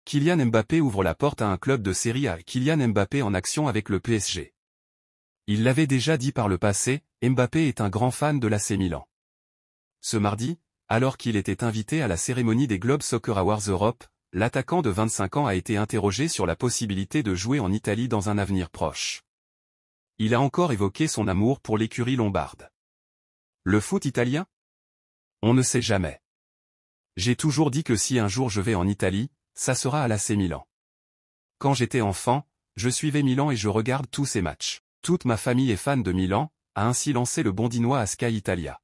Kylian Mbappé ouvre la porte à un club de Série A. Kylian Mbappé en action avec le PSG. Il l'avait déjà dit par le passé, Mbappé est un grand fan de l'AC Milan. Ce mardi, alors qu'il était invité à la cérémonie des Globe Soccer Awards Europe, l'attaquant de 25 ans a été interrogé sur la possibilité de jouer en Italie dans un avenir proche. Il a encore évoqué son amour pour l'écurie lombarde. Le foot italien? On ne sait jamais. J'ai toujours dit que si un jour je vais en Italie, ça sera à l'AC Milan. Quand j'étais enfant, je suivais Milan et je regarde tous ses matchs. Toute ma famille est fan de Milan, a ainsi lancé le Bondinois à Sky Italia.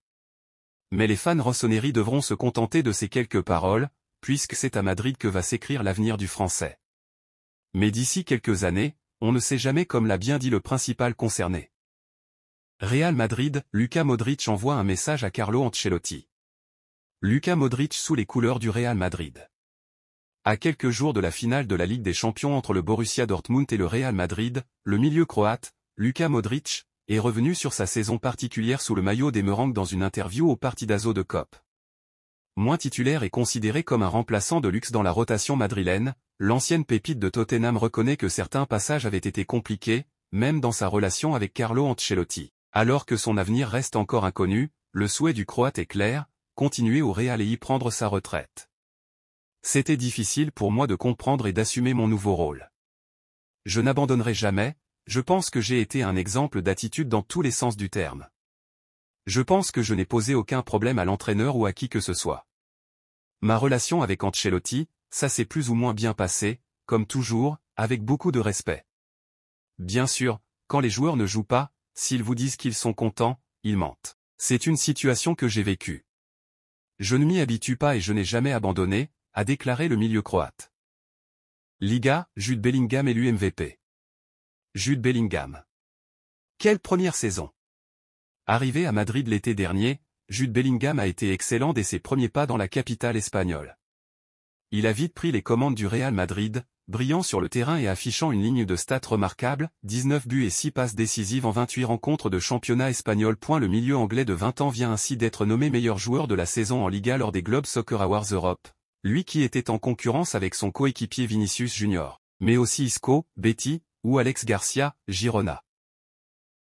Mais les fans rossoneri devront se contenter de ces quelques paroles, puisque c'est à Madrid que va s'écrire l'avenir du Français. Mais d'ici quelques années, on ne sait jamais, comme l'a bien dit le principal concerné. Real Madrid, Luka Modric envoie un message à Carlo Ancelotti. Luka Modric sous les couleurs du Real Madrid. À quelques jours de la finale de la Ligue des Champions entre le Borussia Dortmund et le Real Madrid, le milieu croate, Luka Modric, est revenu sur sa saison particulière sous le maillot des Merengues dans une interview au Partidazo de COP. Moins titulaire et considéré comme un remplaçant de luxe dans la rotation madrilène, l'ancienne pépite de Tottenham reconnaît que certains passages avaient été compliqués, même dans sa relation avec Carlo Ancelotti. Alors que son avenir reste encore inconnu, le souhait du Croate est clair, continuer au Real et y prendre sa retraite. C'était difficile pour moi de comprendre et d'assumer mon nouveau rôle. Je n'abandonnerai jamais, je pense que j'ai été un exemple d'attitude dans tous les sens du terme. Je pense que je n'ai posé aucun problème à l'entraîneur ou à qui que ce soit. Ma relation avec Ancelotti, ça s'est plus ou moins bien passé, comme toujours, avec beaucoup de respect. Bien sûr, quand les joueurs ne jouent pas, s'ils vous disent qu'ils sont contents, ils mentent. C'est une situation que j'ai vécue. Je ne m'y habitue pas et je n'ai jamais abandonné, a déclaré le milieu croate. Liga, Jude Bellingham élu MVP. Jude Bellingham. Quelle première saison! Arrivé à Madrid l'été dernier, Jude Bellingham a été excellent dès ses premiers pas dans la capitale espagnole. Il a vite pris les commandes du Real Madrid, brillant sur le terrain et affichant une ligne de stats remarquable, 19 buts et 6 passes décisives en 28 rencontres de championnat espagnol. Le milieu anglais de 20 ans vient ainsi d'être nommé meilleur joueur de la saison en Liga lors des Globe Soccer Awards Europe, lui qui était en concurrence avec son coéquipier Vinicius Junior, mais aussi Isco, Betis, ou Alex Garcia, Girona.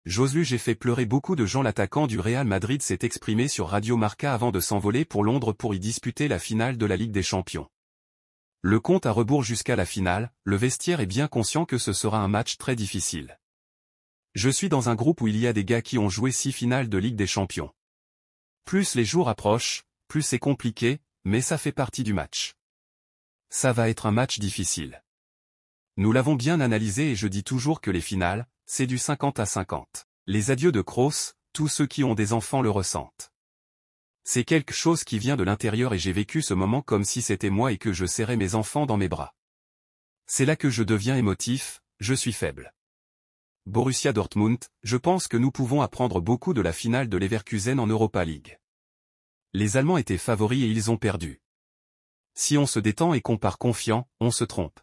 Joselu, j'ai fait pleurer beaucoup de gens. L'attaquant du Real Madrid s'est exprimé sur Radio Marca avant de s'envoler pour Londres pour y disputer la finale de la Ligue des Champions. Le compte à rebours jusqu'à la finale, le vestiaire est bien conscient que ce sera un match très difficile. Je suis dans un groupe où il y a des gars qui ont joué 6 finales de Ligue des Champions. Plus les jours approchent, plus c'est compliqué, mais ça fait partie du match. Ça va être un match difficile. Nous l'avons bien analysé et je dis toujours que les finales, c'est du 50-50. Les adieux de Kroos, tous ceux qui ont des enfants le ressentent. C'est quelque chose qui vient de l'intérieur et j'ai vécu ce moment comme si c'était moi et que je serrais mes enfants dans mes bras. C'est là que je deviens émotif, je suis faible. Borussia Dortmund, je pense que nous pouvons apprendre beaucoup de la finale de Leverkusen en Europa League. Les Allemands étaient favoris et ils ont perdu. Si on se détend et qu'on part confiant, on se trompe.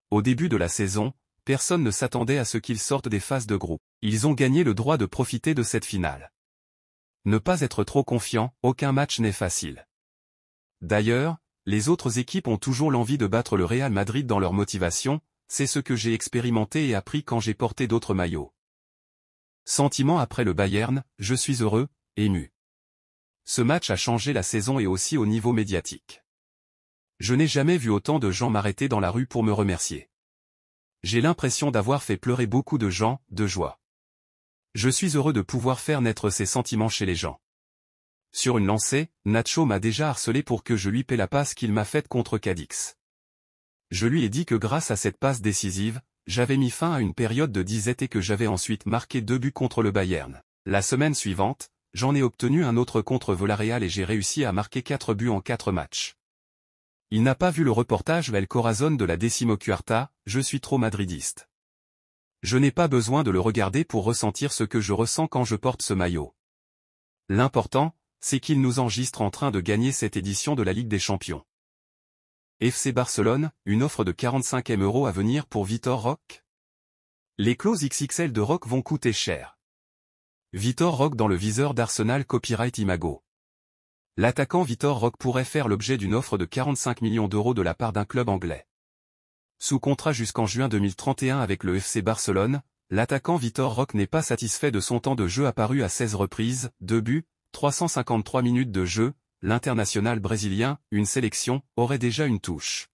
Au début de la saison, personne ne s'attendait à ce qu'ils sortent des phases de groupe. Ils ont gagné le droit de profiter de cette finale. Ne pas être trop confiant, aucun match n'est facile. D'ailleurs, les autres équipes ont toujours l'envie de battre le Real Madrid dans leur motivation, c'est ce que j'ai expérimenté et appris quand j'ai porté d'autres maillots. Sentiment après le Bayern, je suis heureux, ému. Ce match a changé la saison et aussi au niveau médiatique. Je n'ai jamais vu autant de gens m'arrêter dans la rue pour me remercier. J'ai l'impression d'avoir fait pleurer beaucoup de gens, de joie. Je suis heureux de pouvoir faire naître ces sentiments chez les gens. Sur une lancée, Nacho m'a déjà harcelé pour que je lui paie la passe qu'il m'a faite contre Cadix. Je lui ai dit que grâce à cette passe décisive, j'avais mis fin à une période de disette et que j'avais ensuite marqué 2 buts contre le Bayern. La semaine suivante, j'en ai obtenu un autre contre Villarreal et j'ai réussi à marquer 4 buts en 4 matchs. Il n'a pas vu le reportage El Corazón de la Decimocuarta, je suis trop madridiste. Je n'ai pas besoin de le regarder pour ressentir ce que je ressens quand je porte ce maillot. L'important, c'est qu'il nous enregistre en train de gagner cette édition de la Ligue des Champions. FC Barcelone, une offre de 45 000 € à venir pour Vitor Roque. Les clauses XXL de Roque vont coûter cher. Vitor Roque dans le viseur d'Arsenal copyright Imago. L'attaquant Vitor Roque pourrait faire l'objet d'une offre de 45 millions € de la part d'un club anglais. Sous contrat jusqu'en juin 2031 avec le FC Barcelone, l'attaquant Vitor Roque n'est pas satisfait de son temps de jeu apparu à 16 reprises, 2 buts, 353 minutes de jeu. L'international brésilien, une sélection, aurait déjà une touche.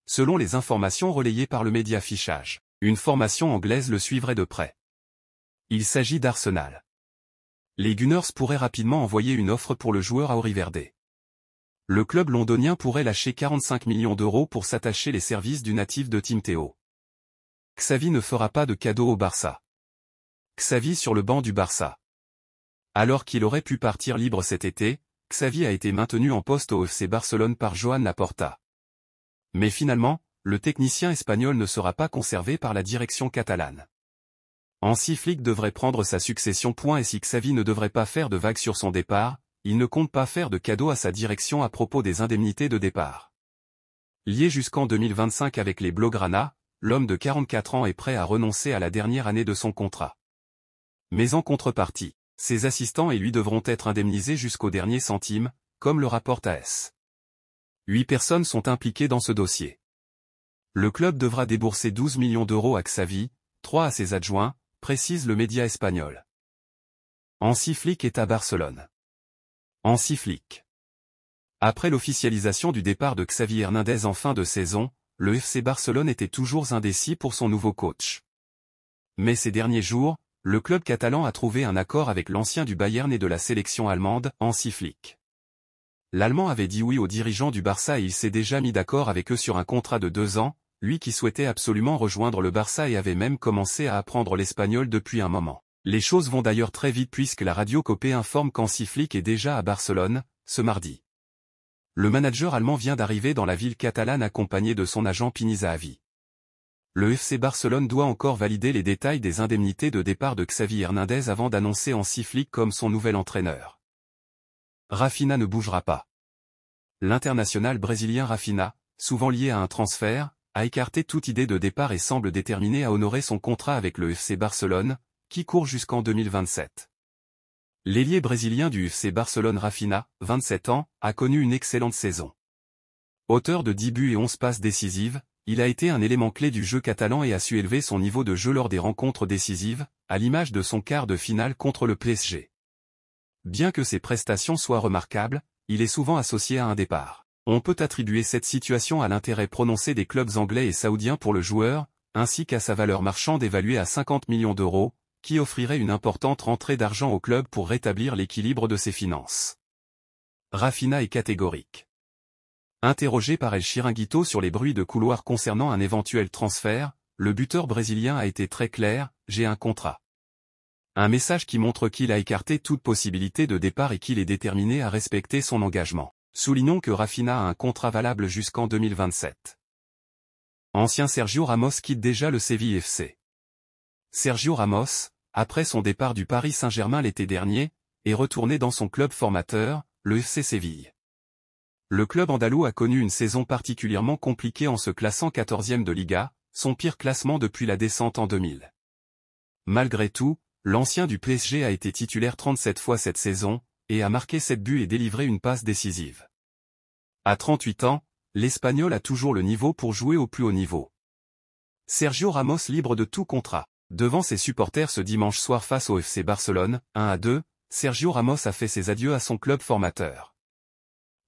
Selon les informations relayées par le média Fichage, une formation anglaise le suivrait de près. Il s'agit d'Arsenal. Les Gunners pourraient rapidement envoyer une offre pour le joueur à Auriverde. Le club londonien pourrait lâcher 45 millions d'euros pour s'attacher les services du natif de Team Théo. Xavi ne fera pas de cadeau au Barça. Xavi sur le banc du Barça. Alors qu'il aurait pu partir libre cet été, Xavi a été maintenu en poste au FC Barcelone par Joan Laporta. Mais finalement, le technicien espagnol ne sera pas conservé par la direction catalane. Hansi Flick devrait prendre sa succession. Et si Xavi ne devrait pas faire de vagues sur son départ, il ne compte pas faire de cadeau à sa direction à propos des indemnités de départ. Lié jusqu'en 2025 avec les Blaugrana, l'homme de 44 ans est prêt à renoncer à la dernière année de son contrat. Mais en contrepartie, ses assistants et lui devront être indemnisés jusqu'au dernier centime, comme le rapporte AS. 8 personnes sont impliquées dans ce dossier. Le club devra débourser 12 millions d'euros à Xavi, 3 à ses adjoints, précise le média espagnol. Hansi Flick est à Barcelone. Hansi Flick. Après l'officialisation du départ de Xavi Hernandez en fin de saison, le FC Barcelone était toujours indécis pour son nouveau coach. Mais ces derniers jours, le club catalan a trouvé un accord avec l'ancien du Bayern et de la sélection allemande, Hansi Flick. L'Allemand avait dit oui aux dirigeants du Barça et il s'est déjà mis d'accord avec eux sur un contrat de 2 ans, lui qui souhaitait absolument rejoindre le Barça et avait même commencé à apprendre l'espagnol depuis un moment. Les choses vont d'ailleurs très vite puisque la radio Copé informe qu'Hansi Flick est déjà à Barcelone, ce mardi. Le manager allemand vient d'arriver dans la ville catalane accompagné de son agent Pini Zahavi. Le FC Barcelone doit encore valider les détails des indemnités de départ de Xavi Hernandez avant d'annoncer Hansi Flick comme son nouvel entraîneur. Rafinha ne bougera pas. L'international brésilien Rafinha, souvent lié à un transfert, a écarté toute idée de départ et semble déterminé à honorer son contrat avec le FC Barcelone, qui court jusqu'en 2027. L'ailier brésilien du FC Barcelone Rafinha, 27 ans, a connu une excellente saison. Auteur de 10 buts et 11 passes décisives, il a été un élément clé du jeu catalan et a su élever son niveau de jeu lors des rencontres décisives, à l'image de son quart de finale contre le PSG. Bien que ses prestations soient remarquables, il est souvent associé à un départ. On peut attribuer cette situation à l'intérêt prononcé des clubs anglais et saoudiens pour le joueur, ainsi qu'à sa valeur marchande évaluée à 50 millions d'euros, qui offrirait une importante rentrée d'argent au club pour rétablir l'équilibre de ses finances. Rafinha est catégorique. Interrogé par El Chiringuito sur les bruits de couloir concernant un éventuel transfert, le buteur brésilien a été très clair, « J'ai un contrat ». Un message qui montre qu'il a écarté toute possibilité de départ et qu'il est déterminé à respecter son engagement. Soulignons que Rafinha a un contrat valable jusqu'en 2027. Ancien Sergio Ramos quitte déjà le Séville FC. Sergio Ramos, après son départ du Paris Saint-Germain l'été dernier, est retourné dans son club formateur, le FC Séville. Le club andalou a connu une saison particulièrement compliquée en se classant 14e de Liga, son pire classement depuis la descente en 2000. Malgré tout, l'ancien du PSG a été titulaire 37 fois cette saison, et a marqué 7 buts et délivré une passe décisive. À 38 ans, l'Espagnol a toujours le niveau pour jouer au plus haut niveau. Sergio Ramos libre de tout contrat. Devant ses supporters ce dimanche soir face au FC Barcelone, 1-2, Sergio Ramos a fait ses adieux à son club formateur.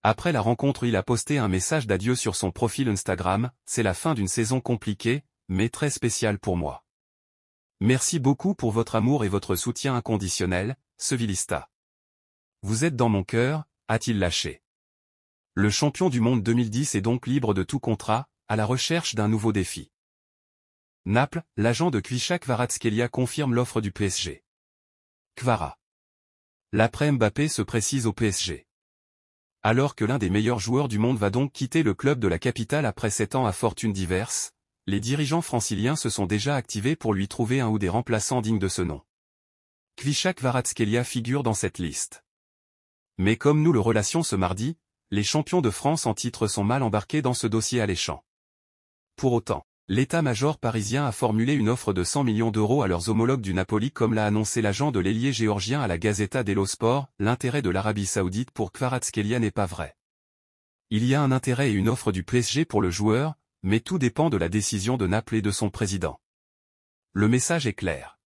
Après la rencontre, il a posté un message d'adieu sur son profil Instagram, « C'est la fin d'une saison compliquée, mais très spéciale pour moi. Merci beaucoup pour votre amour et votre soutien inconditionnel, Sevillista. Vous êtes dans mon cœur », a-t-il lâché. Le champion du monde 2010 est donc libre de tout contrat, à la recherche d'un nouveau défi. Naples, l'agent de Krishak Kvaratskhelia confirme l'offre du PSG. Kvara. L'après Mbappé se précise au PSG. Alors que l'un des meilleurs joueurs du monde va donc quitter le club de la capitale après 7 ans à fortune diverse, les dirigeants franciliens se sont déjà activés pour lui trouver un ou des remplaçants dignes de ce nom. Krishak Kvaratskhelia figure dans cette liste. Mais comme nous le relations ce mardi, les champions de France en titre sont mal embarqués dans ce dossier alléchant. Pour autant, l'état-major parisien a formulé une offre de 100 millions d'euros à leurs homologues du Napoli comme l'a annoncé l'agent de l'ailier géorgien à la Gazzetta dello Sport. L'intérêt de l'Arabie Saoudite pour Kvaratskhelia n'est pas vrai. Il y a un intérêt et une offre du PSG pour le joueur, Mais tout dépend de la décision de Naples et de son président. Le message est clair.